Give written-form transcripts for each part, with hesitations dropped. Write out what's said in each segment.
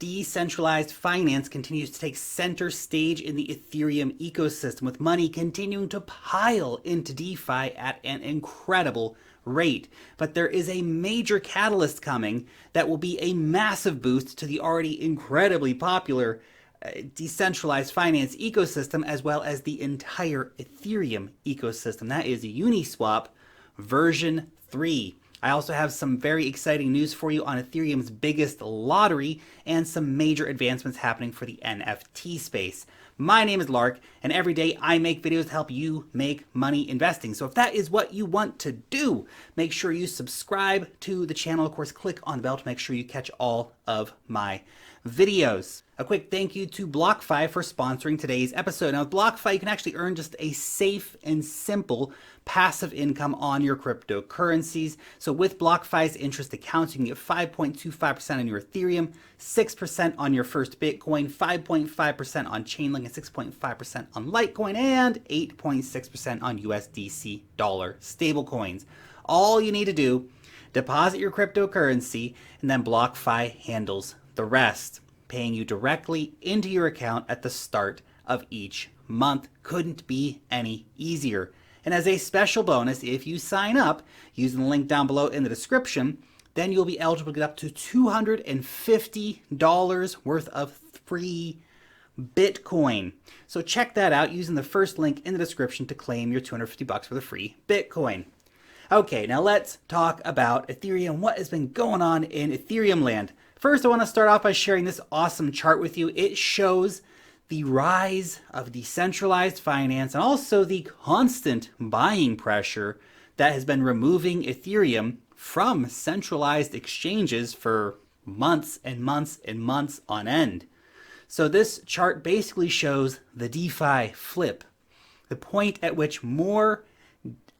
Decentralized finance continues to take center stage in the Ethereum ecosystem, with money continuing to pile into DeFi at an incredible rate. But there is a major catalyst coming that will be a massive boost to the already incredibly popular decentralized finance ecosystem, as well as the entire Ethereum ecosystem. That is Uniswap version 3. I also have some very exciting news for you on Ethereum's biggest lottery and some major advancements happening for the NFT space. My name is Lark, and every day I make videos to help you make money investing. So if that is what you want to do, make sure you subscribe to the channel. Of course, click on the bell to make sure you catch all of my videos. A quick thank you to BlockFi for sponsoring today's episode. Now with BlockFi, you can actually earn just a safe and simple passive income on your cryptocurrencies. So with BlockFi's interest accounts, you can get 5.25% on your Ethereum, 6% on your first Bitcoin, 5.5% on Chainlink, and 6.5% on Litecoin, and 8.6% on USDC dollar stablecoins. All you need to do, deposit your cryptocurrency, and then BlockFi handles the rest, paying you directly into your account at the start of each month. Couldn't be any easier. And as a special bonus, if you sign up using the link down below in the description, then you'll be eligible to get up to $250 worth of free Bitcoin. So check that out using the first link in the description to claim your $250 for the free Bitcoin. Okay, now let's talk about Ethereum. What has been going on in Ethereum land? First, I want to start off by sharing this awesome chart with you. It shows the rise of decentralized finance and also the constant buying pressure that has been removing Ethereum from centralized exchanges for months and months and months on end. So this chart basically shows the DeFi flip, the point at which more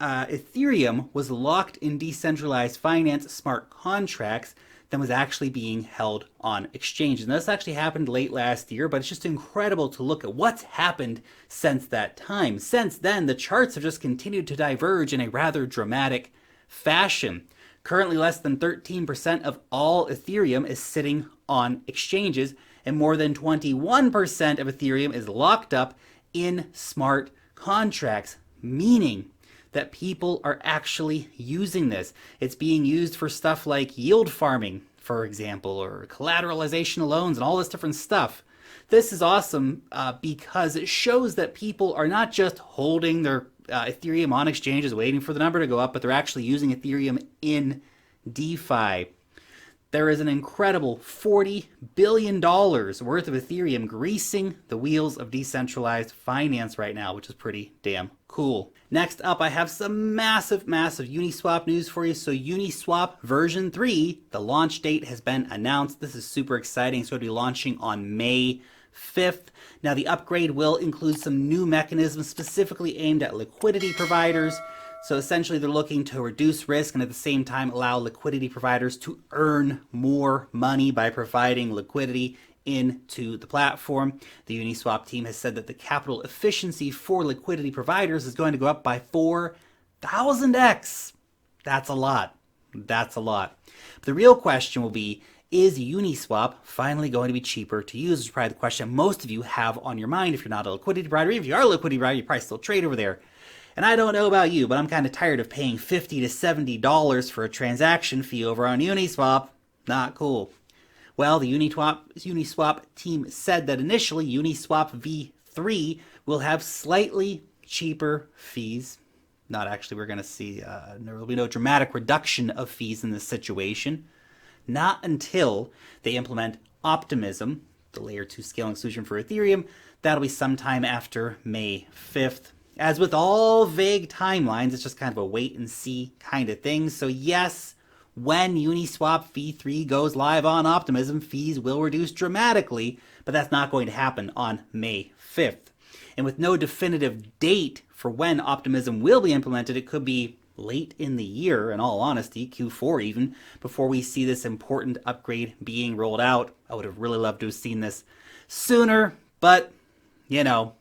Ethereum was locked in decentralized finance smart contracts than was actually being held on exchanges. And this actually happened late last year, but it's just incredible to look at what's happened since that time. Since then, the charts have just continued to diverge in a rather dramatic fashion. Currently, less than 13% of all Ethereum is sitting on exchanges, and more than 21% of Ethereum is locked up in smart contracts, meaning that people are actually using this. It's being used for stuff like yield farming, for example, or collateralization of loans and all this different stuff. This is awesome because it shows that people are not just holding their Ethereum on exchanges waiting for the number to go up, but they're actually using Ethereum in DeFi. There is an incredible $40 billion worth of Ethereum greasing the wheels of decentralized finance right now, which is pretty damn cool. Next up, I have some massive Uniswap news for you. So Uniswap version 3, the launch date has been announced. This is super exciting. It's going to be launching on May 5th. Now the upgrade will include some new mechanisms specifically aimed at liquidity providers. So essentially they're looking to reduce risk and at the same time allow liquidity providers to earn more money by providing liquidity into the platform. The Uniswap team has said that the capital efficiency for liquidity providers is going to go up by 4,000x. That's a lot. That's a lot. But the real question will be, is Uniswap finally going to be cheaper to use? This is probably the question most of you have on your mind if you're not a liquidity provider. If you are a liquidity provider, you probably still trade over there. And I don't know about you, but I'm kind of tired of paying $50 to $70 for a transaction fee over on Uniswap. Not cool. Well, the Uniswap team said that initially Uniswap V3 will have slightly cheaper fees. Not actually, we're going to see, there will be no dramatic reduction of fees in this situation. Not until they implement Optimism, the layer 2 scaling solution for Ethereum. That'll be sometime after May 5th. As with all vague timelines, it's just kind of a wait and see kind of thing. So yes, when Uniswap V3 goes live on Optimism, fees will reduce dramatically, but that's not going to happen on May 5th. And with no definitive date for when Optimism will be implemented, it could be late in the year, in all honesty, Q4 even, before we see this important upgrade being rolled out. I would have really loved to have seen this sooner, but, you know,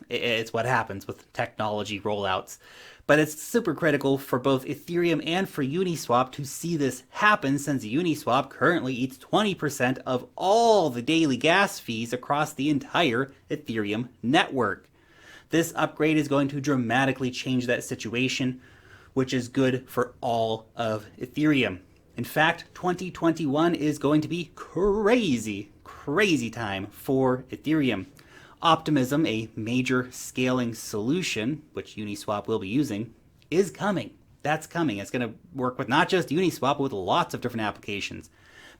it's what happens with technology rollouts. But it's super critical for both Ethereum and for Uniswap to see this happen, since Uniswap currently eats 20% of all the daily gas fees across the entire Ethereum network. This upgrade is going to dramatically change that situation, which is good for all of Ethereum. In fact, 2021 is going to be crazy time for Ethereum. Optimism, a major scaling solution, which Uniswap will be using, is coming. That's coming. It's going to work with not just Uniswap, but with lots of different applications.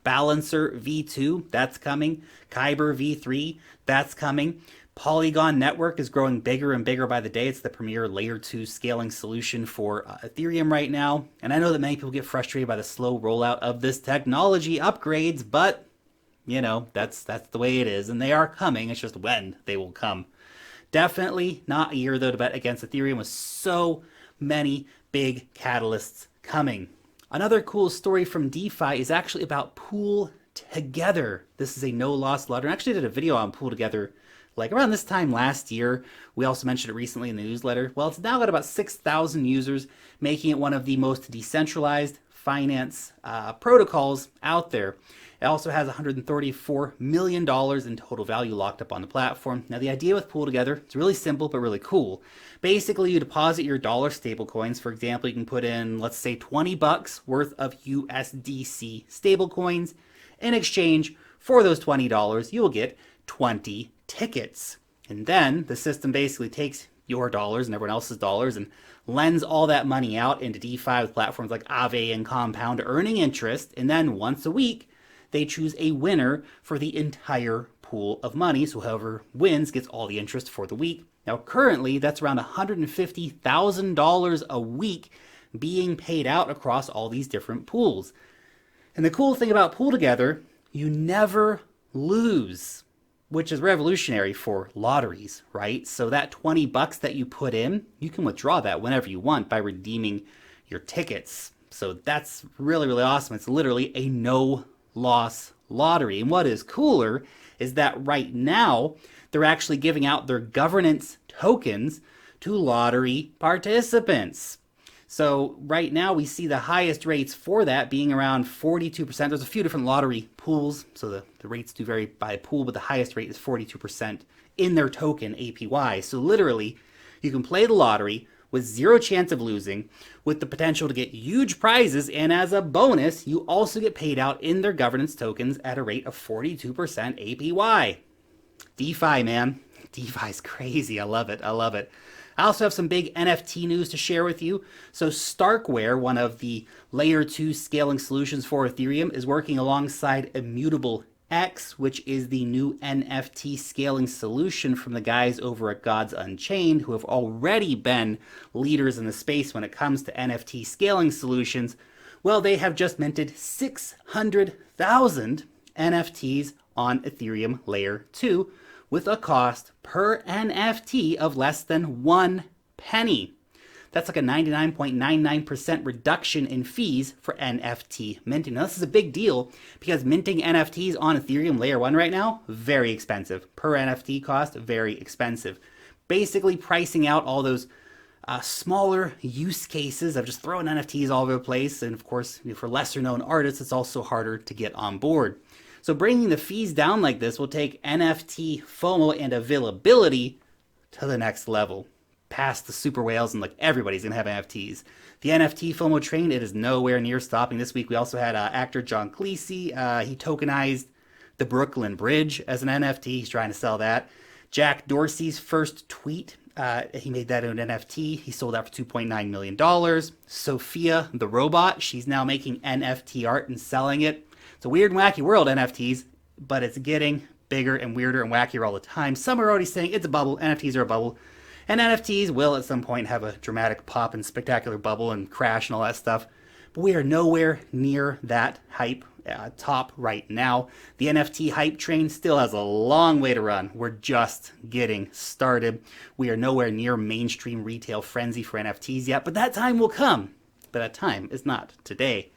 Balancer V2, that's coming. Kyber V3, that's coming. Polygon Network is growing bigger and bigger by the day. It's the premier layer 2 scaling solution for Ethereum right now. And I know that many people get frustrated by the slow rollout of this technology upgrades, but you know, that's the way it is. And they are coming. It's just when they will come. Definitely not a year, though, to bet against Ethereum with so many big catalysts coming. Another cool story from DeFi is actually about PoolTogether. This is a no-loss lottery. I actually did a video on PoolTogether like around this time last year. We also mentioned it recently in the newsletter. Well, it's now got about 6,000 users, making it one of the most decentralized finance protocols out there. It also has $134 million in total value locked up on the platform. Now, the idea with PoolTogether, it's really simple but really cool. Basically, you deposit your dollar stablecoins. For example, you can put in, let's say, $20 worth of USDC stablecoins. In exchange for those $20, you will get 20 tickets. And then the system basically takes your dollars and everyone else's dollars and lends all that money out into DeFi with platforms like Aave and Compound, earning interest. And then once a week, they choose a winner for the entire pool of money. So whoever wins gets all the interest for the week. Now, currently, that's around $150,000 a week being paid out across all these different pools. And the cool thing about PoolTogether, you never lose, which is revolutionary for lotteries, right? So that $20 that you put in, you can withdraw that whenever you want by redeeming your tickets. So that's really, really awesome. It's literally a no-loss lottery. And what is cooler is that right now, they're actually giving out their governance tokens to lottery participants. So right now we see the highest rates for that being around 42%. There's a few different lottery pools, so the rates do vary by pool, but the highest rate is 42% in their token APY. So literally, you can play the lottery with zero chance of losing, with the potential to get huge prizes, and as a bonus, you also get paid out in their governance tokens at a rate of 42% APY. DeFi, man. DeFi's crazy. I love it. I love it. I also have some big NFT news to share with you. So Starkware, one of the layer 2 scaling solutions for Ethereum, is working alongside Immutable X, which is the new NFT scaling solution from the guys over at Gods Unchained, who have already been leaders in the space when it comes to NFT scaling solutions. Well, they have just minted 600,000 NFTs on Ethereum layer 2, with a cost per NFT of less than 1 penny. That's like a 99.99% reduction in fees for NFT minting. Now, this is a big deal because minting NFTs on Ethereum layer 1 right now, very expensive. Per NFT cost, very expensive. Basically pricing out all those smaller use cases of just throwing NFTs all over the place. And of course, for lesser known artists, it's also harder to get on board. So bringing the fees down like this will take NFT FOMO and availability to the next level, past the super whales, and like everybody's gonna have NFTs. The NFT FOMO train, it is nowhere near stopping. This week we also had actor John Cleese. He tokenized the Brooklyn Bridge as an NFT. He's trying to sell that. Jack Dorsey's first tweet, he made that into an NFT. He sold that for $2.9 million. Sophia the robot, she's now making NFT art and selling it. It's a weird and wacky world, NFTs, but it's getting bigger and weirder and wackier all the time. Some are already saying it's a bubble, NFTs are a bubble, and NFTs will at some point have a dramatic pop and spectacular bubble and crash and all that stuff. But we are nowhere near that hype top right now. The NFT hype train still has a long way to run. We're just getting started. We are nowhere near mainstream retail frenzy for NFTs yet, but that time will come. But that time is not today.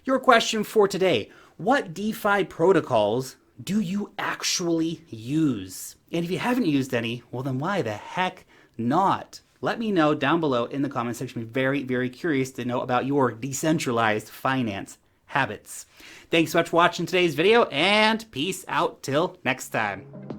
Your question for today: what DeFi protocols do you actually use? And if you haven't used any, well then why the heck not? Let me know down below in the comment section. I'm very, very curious to know about your decentralized finance habits. Thanks so much for watching today's video, and peace out till next time.